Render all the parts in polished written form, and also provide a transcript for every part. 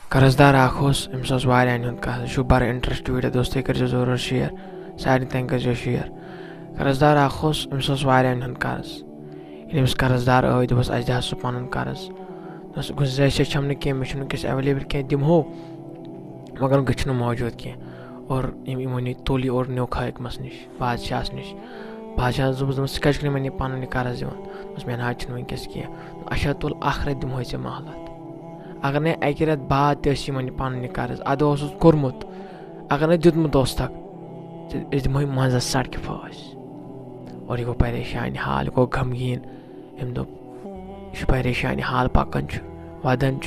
कर्जदार अम्स वारियान हुंद कह बड़ इंटरेस्ट वीडियो दोस्तों कर जरूर शेयर सारे तन कर शेयर कर्जदार अम्स वारियान हुंद कर्ज अम्स कर्जदार आय दोपस अस दह सह पन कर्ज दोस गुंजाइश छम कह मे वनकस एवेलेबल कह दिमहो मगर वनकस मौजूद कह और यमो नी तुल और न्योक हकमस नश बादशाह नश बादशाह दोपस कज मे पन कर्ज दिवान मे ना वनकस कह अच्छा तुल अख रत दिमहो ऐ महलत अगर ने अकि रत बाद तन पन कर्ज अद कोर्मुत अगर ने दितमुत तक दिमो मंजस सड़क फाश और यह गो परेशान हाल यह गो गमगीन अम दोप यह परेशान हाल पकान वदन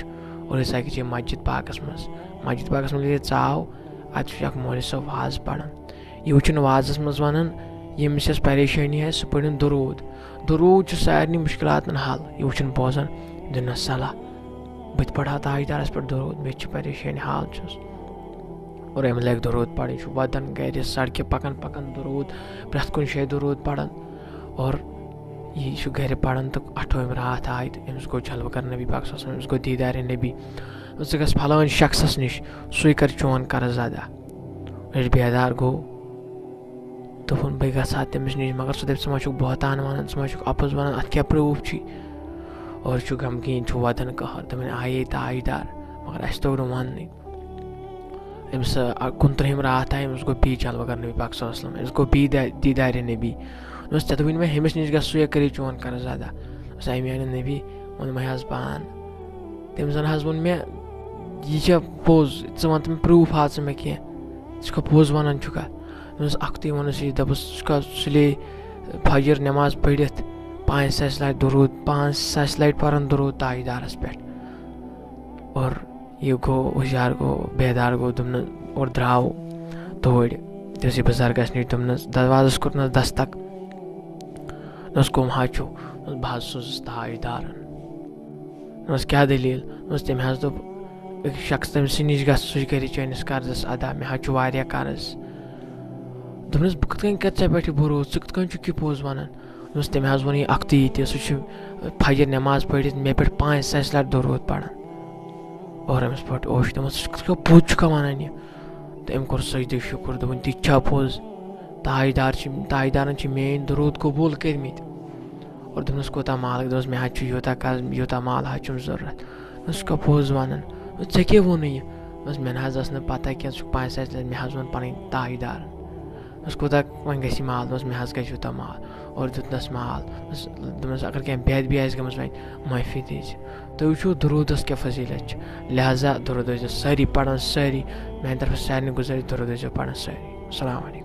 और इस अके मस्जिद पाकस मज चाव अत मौलवी सब वाज पढ़ान यह वुचन वाजस मज वन यमिस परेशानी सह पढ़न दरूद सारे मुश्किलातन हल यह वुचन बोजान दिन सलाह बत पढ़ा ताजदारस पे दरूद मे परेशानी हाल और अम लग दरूद पढ़ वदन गर सड़क पकन पकन दरूद प्रथ कुन शे दरूद पढ़ान और यह गर पढ़ान तो अठो अम रात आय अम्स गो जलव कर नबी पाक अम्स गो दीदार नबी ग फलान शख्स नश सु कर चोन कर्ज अदा बेदार गो दोपन बह गा तमिस नश मगर सह दप मा बहतान वन मा अपोज वन अत क्या प्रूफ और गमगीन वदन कहर दपन आये ताजदार मगर अस तोग वन अम्स 29 रात आय अम्स गो बी जलव कर नबी पाक अम्स गो बी दीदार नबी ऐ तो वन मे हमिस नश गु कर चोन कर्ज अदा अमे अन नबी वो मे पान तम जन वोन मे यह पोज वन मे प्रूफ हा मे कह पोज वन अख्त वोनस यह दपस सुले फजर नमाज पढ़ित 500 लट दरूद 500 लट पान दरूद ताजदारस पे और यह गो हुशार गो बेदार गो दुन और द्राव तोड़ दिस बुजुर्गस नश दोपनस दरवाजस कोर दस्तक नस कम हाचो बह सोजस ताजदारन क्या दलील तम दोप एक शख्स तमस नश गु कर चैनिस कर्जस अदा मे वारिया कर्ज दोपनस बह कत कर पे भरोस कत कह पोज वन तम वो यह अख्त यह सह फजर नमाज पढ़ित मे पे 500 लट दरूद पढ़ान और अम्स पट ओश दप पोज वन तो अम कोर सजद शुक्र दोपन ति पोज ताजदारन मेन दरूद कबूल करमित और दोपनस कोता माल दोपस मे यूता कर्ज यूता माल चुम जरूरत उसका पोज वन ऐ क्या वोन यह मे ना पता कह 500 लट मे वो पन ताजदार कोता वन गि माल मे यूता माल और दितनस माल दोपनस अगर क्या बेद भी आस गमस वन माफी दीज तो वो दरूदस क्या फजीलत लिहाजा दरूद सारी पढ़ान सारी मेन तरफ सारे गुजारिश दरूद पढ़ान सारी। अस्सलाम वालेकुम।